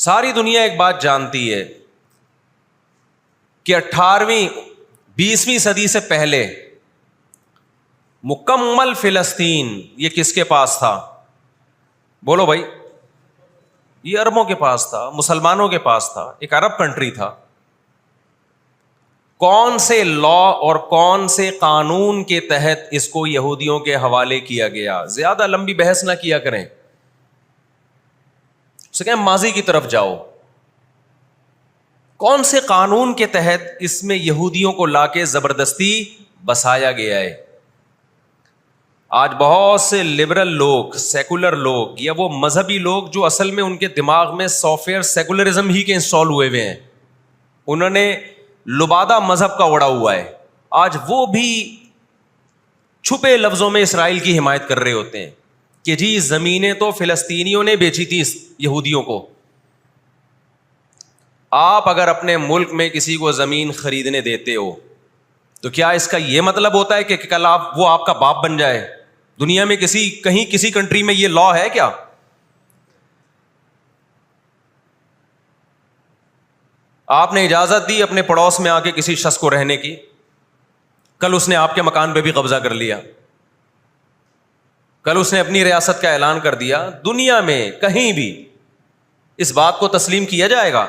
ساری دنیا ایک بات جانتی ہے کہ 18ویں 20ویں صدی سے پہلے مکمل فلسطین یہ کس کے پاس تھا؟ بولو بھائی. یہ عربوں کے پاس تھا, مسلمانوں کے پاس تھا, ایک عرب کنٹری تھا. کون سے لا اور کون سے قانون کے تحت اس کو یہودیوں کے حوالے کیا گیا؟ زیادہ لمبی بحث نہ کیا کریں, اسے کہیں ماضی کی طرف جاؤ. کون سے قانون کے تحت اس میں یہودیوں کو لا کے زبردستی بسایا گیا ہے؟ آج بہت سے لبرل لوگ, سیکولر لوگ, یا وہ مذہبی لوگ جو اصل میں ان کے دماغ میں سافٹ ویئر سیکولرزم ہی کے انسٹال ہوئے ہوئے ہیں, انہوں نے لبادہ مذہب کا اڑا ہوا ہے, آج وہ بھی چھپے لفظوں میں اسرائیل کی حمایت کر رہے ہوتے ہیں کہ جی زمینیں تو فلسطینیوں نے بیچی تھی یہودیوں کو. آپ اگر اپنے ملک میں کسی کو زمین خریدنے دیتے ہو تو کیا اس کا یہ مطلب ہوتا ہے کہ کل وہ آپ کا باپ بن جائے؟ دنیا میں کسی کنٹری میں یہ لا ہے کیا؟ آپ نے اجازت دی اپنے پڑوس میں آ کے کسی شخص کو رہنے کی, کل اس نے آپ کے مکان پہ بھی قبضہ کر لیا, کل اس نے اپنی ریاست کا اعلان کر دیا. دنیا میں کہیں بھی اس بات کو تسلیم کیا جائے گا؟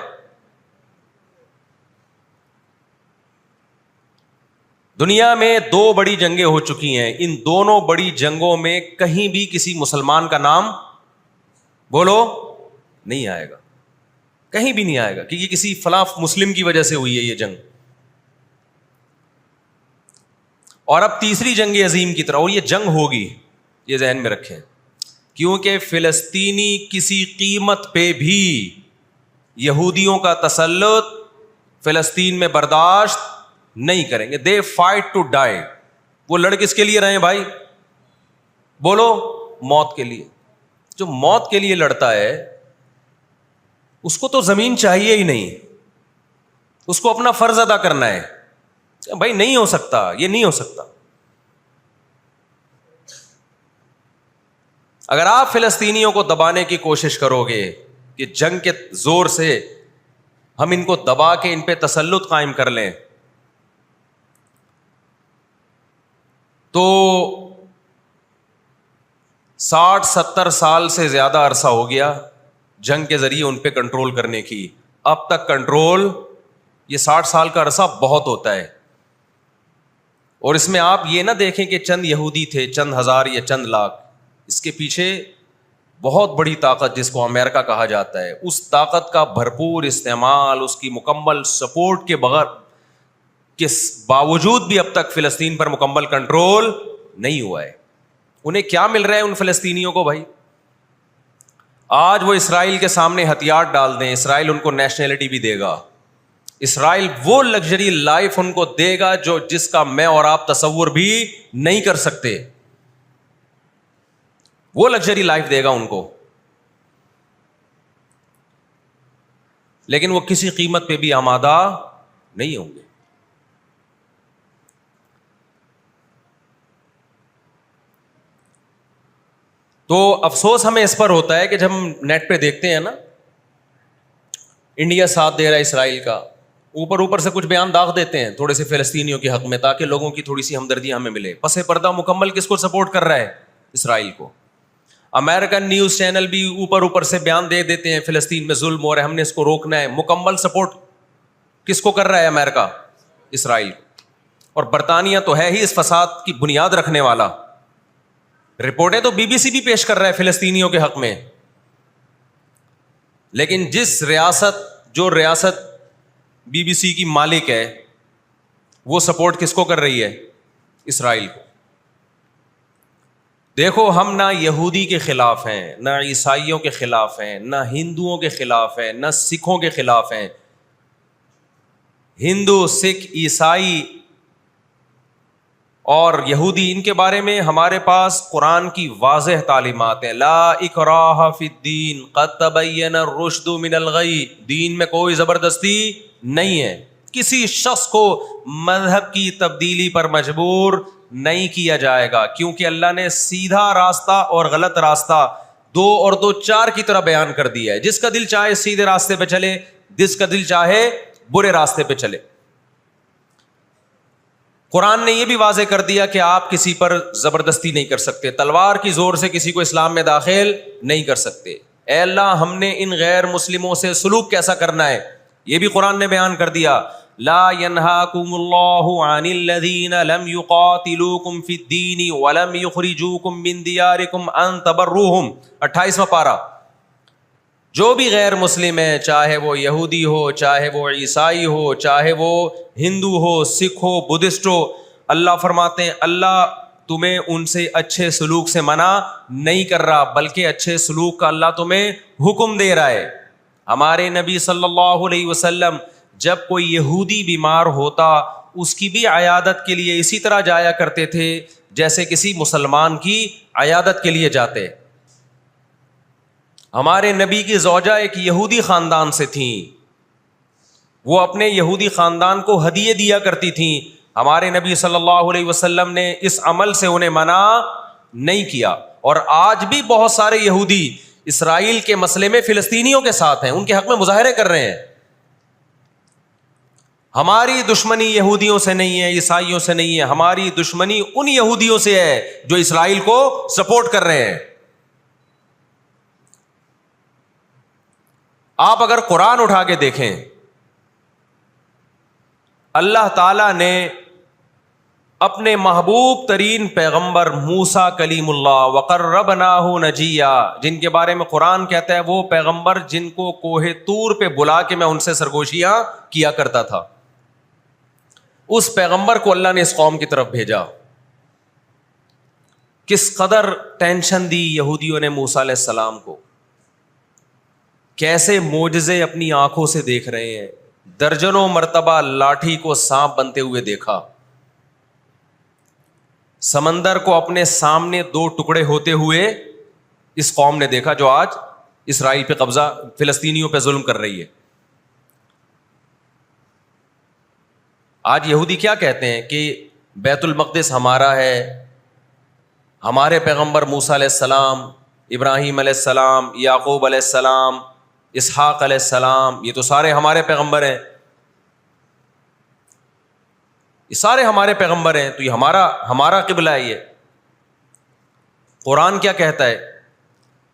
دنیا میں 2 بڑی جنگیں ہو چکی ہیں, ان دونوں بڑی جنگوں میں کہیں بھی کسی مسلمان کا نام بولو نہیں آئے گا, کہیں بھی نہیں آئے گا کہ یہ کسی فلاں مسلم کی وجہ سے ہوئی ہے یہ جنگ. اور اب تیسری جنگ عظیم کی طرح, اور یہ جنگ ہوگی, یہ ذہن میں رکھیں, کیونکہ فلسطینی کسی قیمت پہ بھی یہودیوں کا تسلط فلسطین میں برداشت نہیں کریں گے. They fight to die. وہ لڑ کس کے لیے رہے ہیں بھائی؟ بولو موت کے لیے. جو موت کے لیے لڑتا ہے اس کو تو زمین چاہیے ہی نہیں, اس کو اپنا فرض ادا کرنا ہے. بھائی نہیں ہو سکتا, یہ نہیں ہو سکتا. اگر آپ فلسطینیوں کو دبانے کی کوشش کرو گے کہ جنگ کے زور سے ہم ان کو دبا کے ان پہ تسلط قائم کر لیں, تو 60-70 سال سے زیادہ عرصہ ہو گیا جنگ کے ذریعے ان پہ کنٹرول کرنے کی. اب تک کنٹرول, یہ 60 سال کا عرصہ بہت ہوتا ہے. اور اس میں آپ یہ نہ دیکھیں کہ چند یہودی تھے, چند ہزار یا چند لاکھ. اس کے پیچھے بہت بڑی طاقت جس کو امریکہ کہا جاتا ہے, اس طاقت کا بھرپور استعمال, اس کی مکمل سپورٹ کے بغیر کے باوجود بھی اب تک فلسطین پر مکمل کنٹرول نہیں ہوا ہے. انہیں کیا مل رہا ہے ان فلسطینیوں کو بھائی؟ آج وہ اسرائیل کے سامنے ہتھیار ڈال دیں, اسرائیل ان کو نیشنلٹی بھی دے گا, اسرائیل وہ لگژری لائف ان کو دے گا جس کا میں اور آپ تصور بھی نہیں کر سکتے. وہ لگژری لائف دے گا ان کو, لیکن وہ کسی قیمت پہ بھی آمادہ نہیں ہوں گے. تو افسوس ہمیں اس پر ہوتا ہے کہ جب ہم نیٹ پہ دیکھتے ہیں نا, انڈیا ساتھ دے رہا ہے اسرائیل کا, اوپر سے کچھ بیان داغ دیتے ہیں تھوڑے سے فلسطینیوں کے حق میں تاکہ لوگوں کی تھوڑی سی ہمدردی ہمیں ملے. پس پردہ مکمل کس کو سپورٹ کر رہا ہے؟ اسرائیل کو. امریکن نیوز چینل بھی اوپر سے بیان دے دیتے ہیں فلسطین میں ظلم ہو رہا ہے, ہم نے اس کو روکنا ہے. مکمل سپورٹ کس کو کر رہا ہے امریکہ؟ اسرائیل. اور برطانیہ تو ہے ہی اس فساد کی بنیاد رکھنے والا. رپورٹیں تو بی بی سی بھی پیش کر رہا ہے فلسطینیوں کے حق میں, لیکن جو ریاست بی بی سی کی مالک ہے وہ سپورٹ کس کو کر رہی ہے؟ اسرائیل کو. دیکھو ہم نہ یہودی کے خلاف ہیں, نہ عیسائیوں کے خلاف ہیں, نہ ہندوؤں کے خلاف ہیں, نہ سکھوں کے خلاف ہیں. ہندو, سکھ, عیسائی اور یہودی, ان کے بارے میں ہمارے پاس قرآن کی واضح تعلیمات ہیں. لا اکراہ فی الدین قد تبین الرشد من الغی. دین میں کوئی زبردستی نہیں ہے, کسی شخص کو مذہب کی تبدیلی پر مجبور نہیں کیا جائے گا, کیونکہ اللہ نے سیدھا راستہ اور غلط راستہ دو اور دو چار کی طرح بیان کر دیا ہے. جس کا دل چاہے سیدھے راستے پہ چلے, جس کا دل چاہے برے راستے پہ چلے. قرآن نے یہ بھی واضح کر دیا کہ آپ کسی پر زبردستی نہیں کر سکتے, تلوار کی زور سے کسی کو اسلام میں داخل نہیں کر سکتے. اے اللہ ہم نے ان غیر مسلموں سے سلوک کیسا کرنا ہے یہ بھی قرآن نے بیان کر دیا. لا ينهاكم الله عن الذين لم يقاتلوكم في الدين ولم يخرجوكم من دياركم ان تبروهم. 28واں پارہ. جو بھی غیر مسلم ہے, چاہے وہ یہودی ہو, چاہے وہ عیسائی ہو, چاہے وہ ہندو ہو, سکھ ہو, بدھسٹ ہو, اللہ فرماتے ہیں اللہ تمہیں ان سے اچھے سلوک سے منع نہیں کر رہا, بلکہ اچھے سلوک کا اللہ تمہیں حکم دے رہا ہے. ہمارے نبی صلی اللہ علیہ وسلم جب کوئی یہودی بیمار ہوتا اس کی بھی عیادت کے لیے اسی طرح جایا کرتے تھے جیسے کسی مسلمان کی عیادت کے لیے جاتے. ہمارے نبی کی زوجہ ایک یہودی خاندان سے تھیں, وہ اپنے یہودی خاندان کو ہدیے دیا کرتی تھیں. ہمارے نبی صلی اللہ علیہ وسلم نے اس عمل سے انہیں منع نہیں کیا. اور آج بھی بہت سارے یہودی اسرائیل کے مسئلے میں فلسطینیوں کے ساتھ ہیں, ان کے حق میں مظاہرے کر رہے ہیں. ہماری دشمنی یہودیوں سے نہیں ہے, عیسائیوں سے نہیں ہے, ہماری دشمنی ان یہودیوں سے ہے جو اسرائیل کو سپورٹ کر رہے ہیں. آپ اگر قرآن اٹھا کے دیکھیں, اللہ تعالی نے اپنے محبوب ترین پیغمبر موسیٰ کلیم اللہ وقربناہ نجیہ, جن کے بارے میں قرآن کہتا ہے وہ پیغمبر جن کو کوہ طور پہ بلا کے میں ان سے سرگوشیاں کیا کرتا تھا, اس پیغمبر کو اللہ نے اس قوم کی طرف بھیجا. کس قدر ٹینشن دی یہودیوں نے موسیٰ علیہ السلام کو, کیسے معجزے اپنی آنکھوں سے دیکھ رہے ہیں. درجنوں مرتبہ لاٹھی کو سانپ بنتے ہوئے دیکھا, سمندر کو اپنے سامنے دو ٹکڑے ہوتے ہوئے اس قوم نے دیکھا جو آج اسرائیل پہ قبضہ, فلسطینیوں پہ ظلم کر رہی ہے. آج یہودی کیا کہتے ہیں کہ بیت المقدس ہمارا ہے, ہمارے پیغمبر موسیٰ علیہ السلام, ابراہیم علیہ السلام, یعقوب علیہ السلام, اسحاق علیہ السلام, یہ تو سارے ہمارے پیغمبر ہیں, یہ سارے ہمارے پیغمبر ہیں, تو یہ ہمارا قبلہ ہے. یہ قرآن کیا کہتا ہے؟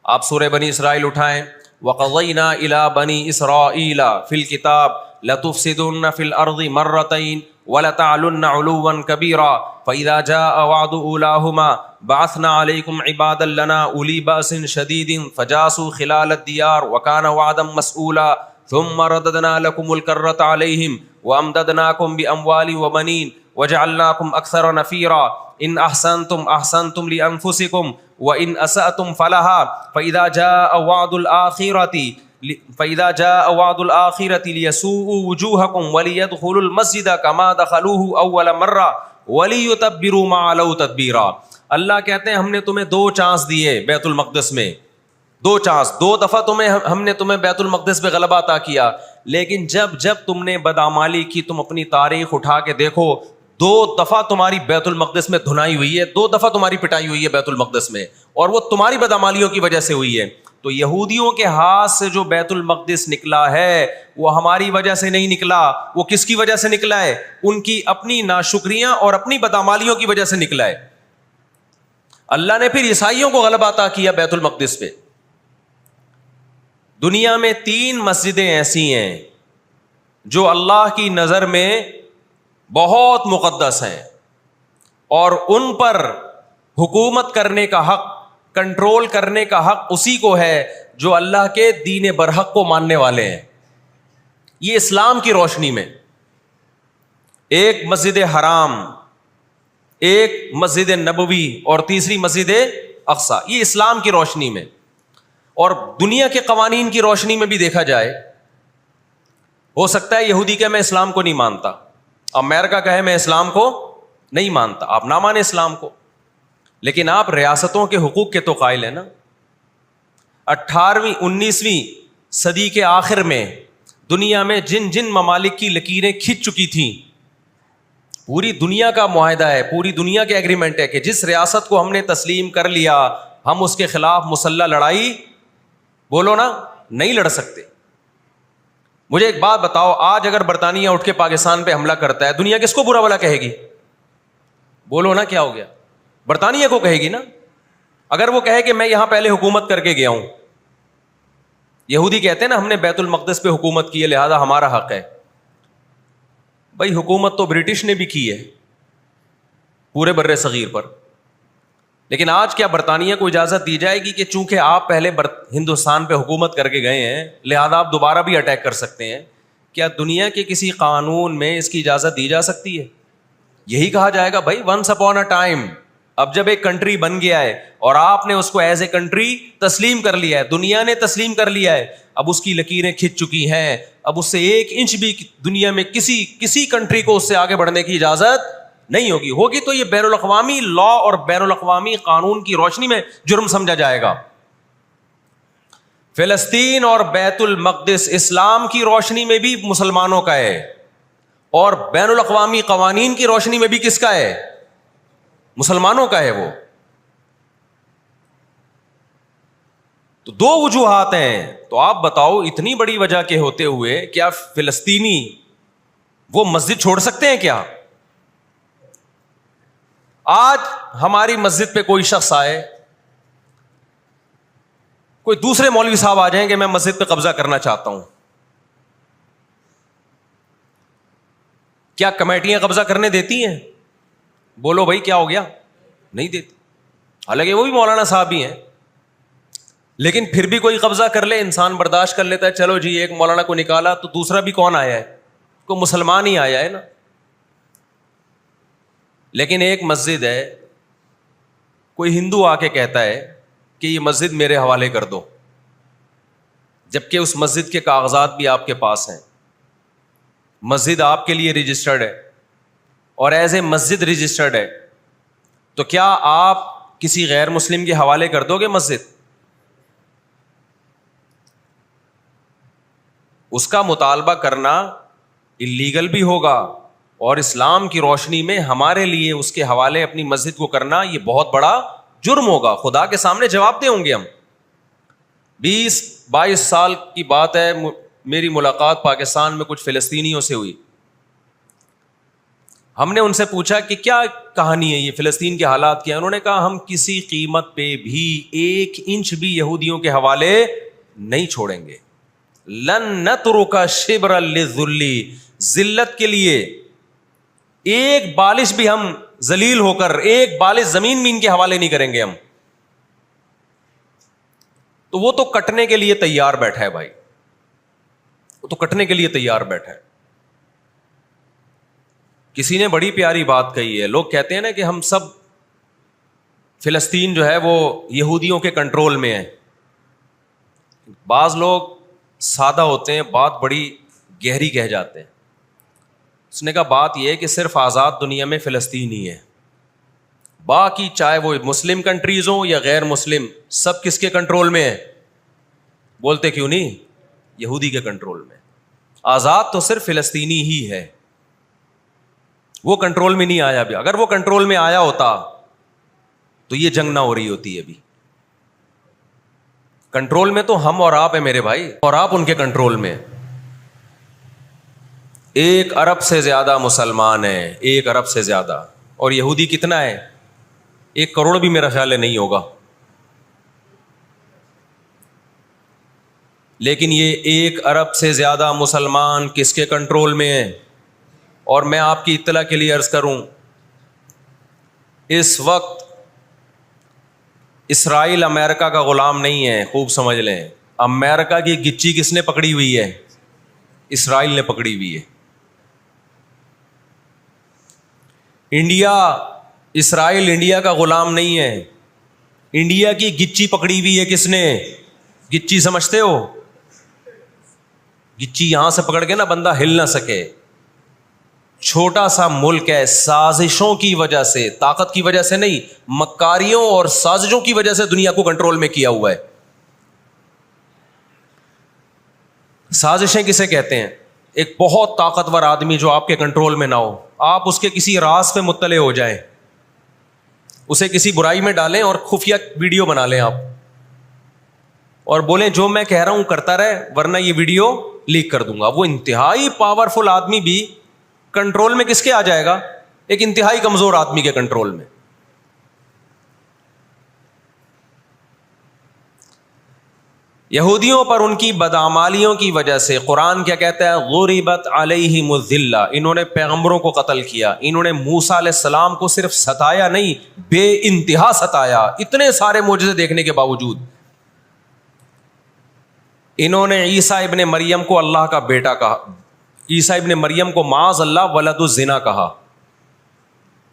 آپ سورہ بنی اسرائیل اٹھائیں. وَقَضَيْنَا إِلَىٰ بَنِي إِسْرَائِيلَ فِي الْكِتَابِ لَتُفْسِدُنَّ فِي الْأَرْضِ مَرَّتَيْنِ وَلَتَعْلُنَّ عُلُوًّا كَبِيرًا فَإِذَا جَاءَ وَعْدُ أُولَاهُمَا بَعَثْنَا عَلَيْكُمْ عِبَادًا لَنَا أُولِي بَأْسٍ شَدِيدٍ فَجَاسُوا خِلَالَ الدِّيَارِ وَكَانَ وَعْدًا مَسْئُولًا ثُمَّ رَدَدْنَا لَكُمُ الْكَرَّةَ عَلَيْهِمْ وَأَمْدَدْنَاكُمْ بِأَمْوَالٍ وَبَنِينَ وَجَعَلْنَاكُمْ أَكْثَرَ نَفِيرًا إِنْ أَحْسَنْتُمْ أَحْسَنْتُمْ لِأَنفُسِكُمْ وَإِنْ أَسَأْتُمْ فَلَهَا فَإِذَا جَاءَ وَعْدُ الْآخِرَةِ لِيَسُوءُوا وُجُوهَكُمْ وَلِيَدْخُلُوا الْمَسْجِدَ كَمَا دَخَلُوهُ أَوَّلَ مَرَّةٍ وَلِيُتَبِّرُوا مَا عَلَوْا تَتْبِيرًا. اللہ کہتے ہیں ہم نے تمہیں 2 چانس دیے بیت المقدس میں, 2 چانس, 2 دفعہ ہم نے تمہیں بیت المقدس پہ غلبہ عطا کیا, لیکن جب تم نے بدعمالی کی, تم اپنی تاریخ اٹھا کے دیکھو, 2 دفعہ تمہاری بیت المقدس میں دھنائی ہوئی ہے, 2 دفعہ تمہاری پٹائی ہوئی ہے بیت المقدس میں, اور وہ تمہاری بدعمالیوں کی وجہ سے ہوئی ہے. تو یہودیوں کے ہاتھ سے جو بیت المقدس نکلا ہے وہ ہماری وجہ سے نہیں نکلا, وہ کس کی وجہ سے نکلا ہے؟ ان کی اپنی ناشکریاں اور اپنی بدعمالیوں کی وجہ سے نکلا ہے. اللہ نے پھر عیسائیوں کو غلبہ عطا کیا بیت المقدس پہ. دنیا میں 3 مسجدیں ایسی ہیں جو اللہ کی نظر میں بہت مقدس ہیں, اور ان پر حکومت کرنے کا حق, کنٹرول کرنے کا حق اسی کو ہے جو اللہ کے دین برحق کو ماننے والے ہیں. یہ اسلام کی روشنی میں, ایک مسجد حرام, ایک مسجد نبوی اور تیسری مسجد اقصی, یہ اسلام کی روشنی میں. اور دنیا کے قوانین کی روشنی میں بھی دیکھا جائے, ہو سکتا ہے یہودی کہ میں اسلام کو نہیں مانتا, امریکہ کہے میں اسلام کو نہیں مانتا, آپ نہ مانیں اسلام کو, لیکن آپ ریاستوں کے حقوق کے تو قائل ہیں نا. 18ویں 19ویں صدی کے آخر میں دنیا میں جن ممالک کی لکیریں کھنچ چکی تھیں, پوری دنیا کا معاہدہ ہے, پوری دنیا کے ایگریمنٹ ہے کہ جس ریاست کو ہم نے تسلیم کر لیا ہم اس کے خلاف مسلح لڑائی بولو نا نہیں لڑ سکتے. مجھے ایک بات بتاؤ, آج اگر برطانیہ اٹھ کے پاکستان پہ حملہ کرتا ہے, دنیا کس کو برا بھلا کہے گی؟ بولو نا کیا ہو گیا؟ برطانیہ کو کہے گی نا. اگر وہ کہے کہ میں یہاں پہلے حکومت کر کے گیا ہوں, یہودی کہتے ہیں نا ہم نے بیت المقدس پہ حکومت کی ہے لہذا ہمارا حق ہے. بھائی حکومت تو برٹش نے بھی کی ہے پورے بر صغیر پر, لیکن آج کیا برطانیہ کو اجازت دی جائے گی کہ چونکہ آپ پہلے ہندوستان پہ حکومت کر کے گئے ہیں لہذا آپ دوبارہ بھی اٹیک کر سکتے ہیں؟ کیا دنیا کے کسی قانون میں اس کی اجازت دی جا سکتی ہے؟ یہی کہا جائے گا بھائی ونس اپون اے ٹائم, اب جب ایک کنٹری بن گیا ہے اور آپ نے اس کو ایز اے کنٹری تسلیم کر لیا ہے, دنیا نے تسلیم کر لیا ہے, اب اس کی لکیریں کھنچ چکی ہیں, اب اس سے 1 انچ بھی دنیا میں کسی کنٹری کو اس سے آگے بڑھنے کی اجازت نہیں ہوگی تو یہ بین الاقوامی لا اور بین الاقوامی قانون کی روشنی میں جرم سمجھا جائے گا. فلسطین اور بیت المقدس اسلام کی روشنی میں بھی مسلمانوں کا ہے اور بین الاقوامی قوانین کی روشنی میں بھی کس کا ہے؟ مسلمانوں کا ہے. وہ تو 2 وجوہات ہیں. تو آپ بتاؤ اتنی بڑی وجہ کے ہوتے ہوئے کیا فلسطینی وہ مسجد چھوڑ سکتے ہیں کیا؟ آج ہماری مسجد پہ کوئی شخص آئے, کوئی دوسرے مولوی صاحب آ جائیں کہ میں مسجد پہ قبضہ کرنا چاہتا ہوں, کیا کمیٹیاں قبضہ کرنے دیتی ہیں؟ بولو بھائی کیا ہو گیا؟ نہیں دیتی. حالانکہ وہ بھی مولانا صاحب ہی ہیں, لیکن پھر بھی کوئی قبضہ کر لے انسان برداشت کر لیتا ہے. چلو جی ایک مولانا کو نکالا تو دوسرا بھی کون آیا ہے؟ کوئی مسلمان ہی آیا ہے نا. لیکن ایک مسجد ہے, کوئی ہندو آ کے کہتا ہے کہ یہ مسجد میرے حوالے کر دو, جبکہ اس مسجد کے کاغذات بھی آپ کے پاس ہیں, مسجد آپ کے لیے رجسٹرڈ ہے اور ایز اے مسجد رجسٹرڈ ہے, تو کیا آپ کسی غیر مسلم کے حوالے کر دو گے مسجد؟ اس کا مطالبہ کرنا اللیگل بھی ہوگا اور اسلام کی روشنی میں ہمارے لیے اس کے حوالے اپنی مسجد کو کرنا یہ بہت بڑا جرم ہوگا. خدا کے سامنے جواب دے ہوں گے ہم. 20-22 سال کی بات ہے, میری ملاقات پاکستان میں کچھ فلسطینیوں سے ہوئی. ہم نے ان سے پوچھا کہ کیا کہانی ہے, یہ فلسطین کے حالات کیا ہیں؟ انہوں نے کہا ہم کسی قیمت پہ بھی 1 انچ بھی یہودیوں کے حوالے نہیں چھوڑیں گے. لن نترک شبرا للذل, ذلت کے لیے ایک بالش بھی ہم ذلیل ہو کر ایک بالش زمین بھی ان کے حوالے نہیں کریں گے ہم. تو وہ تو کٹنے کے لیے تیار بیٹھا ہے بھائی, وہ تو کٹنے کے لیے تیار بیٹھا ہے. کسی نے بڑی پیاری بات کہی ہے, لوگ کہتے ہیں نا کہ ہم سب فلسطین جو ہے وہ یہودیوں کے کنٹرول میں ہے. بعض لوگ سادہ ہوتے ہیں, بات بڑی گہری کہہ جاتے ہیں. اس نے کہا بات یہ ہے کہ صرف آزاد دنیا میں فلسطین ہی ہے, باقی چاہے وہ مسلم کنٹریز ہوں یا غیر مسلم, سب کس کے کنٹرول میں ہے؟ بولتے کیوں نہیں؟ یہودی کے کنٹرول میں. آزاد تو صرف فلسطینی ہی ہے, وہ کنٹرول میں نہیں آیا. بھی اگر وہ کنٹرول میں آیا ہوتا تو یہ جنگ نہ ہو رہی ہوتی. ابھی کنٹرول میں تو ہم اور آپ ہیں میرے بھائی, اور آپ ان کے کنٹرول میں. 1 ارب سے زیادہ مسلمان ہیں, 1 ارب سے زیادہ, اور یہودی کتنا ہے؟ 1 کروڑ بھی میرا خیال ہے نہیں ہوگا. لیکن یہ 1 ارب سے زیادہ مسلمان کس کے کنٹرول میں ہیں؟ اور میں آپ کی اطلاع کے لیے عرض کروں, اس وقت اسرائیل امریکہ کا غلام نہیں ہے. خوب سمجھ لیں, امریکہ کی گچی کس نے پکڑی ہوئی ہے؟ اسرائیل نے پکڑی ہوئی ہے. انڈیا, اسرائیل انڈیا کا غلام نہیں ہے. انڈیا کی گچی پکڑی ہوئی ہے کس نے؟ گچی سمجھتے ہو؟ گچی یہاں سے پکڑ کے نا بندہ ہل نہ سکے. چھوٹا سا ملک ہے, سازشوں کی وجہ سے, طاقت کی وجہ سے نہیں, مکاریوں اور سازشوں کی وجہ سے دنیا کو کنٹرول میں کیا ہوا ہے. سازشیں کسے کہتے ہیں؟ ایک بہت طاقتور آدمی جو آپ کے کنٹرول میں نہ ہو, آپ اس کے کسی راز پہ مطلع ہو جائیں, اسے کسی برائی میں ڈالیں اور خفیہ ویڈیو بنا لیں آپ اور بولیں جو میں کہہ رہا ہوں کرتا رہے ورنہ یہ ویڈیو لیک کر دوں گا. وہ انتہائی پاورفل آدمی بھی کنٹرول میں کس کے آ جائے گا؟ ایک انتہائی کمزور آدمی کے کنٹرول میں. یہودیوں پر ان کی بدعمالیوں کی وجہ سے قرآن کیا کہتا ہے؟ غربت علیہم الذلہ، انہوں نے پیغمبروں کو قتل کیا، انہوں نے موسیٰ علیہ السلام کو صرف ستایا نہیں، بے انتہا ستایا، اتنے سارے معجزے دیکھنے کے باوجود. انہوں نے عیسیٰ ابن مریم کو اللہ کا بیٹا کہا، عیسیٰ ابن مریم کو معاذ اللہ ولد الزنا کہا،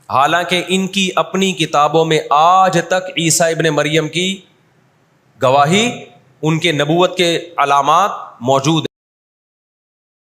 حالانکہ ان کی اپنی کتابوں میں آج تک عیسیٰ ابن مریم کی گواہی، ان کے نبوت کے علامات موجود ہیں.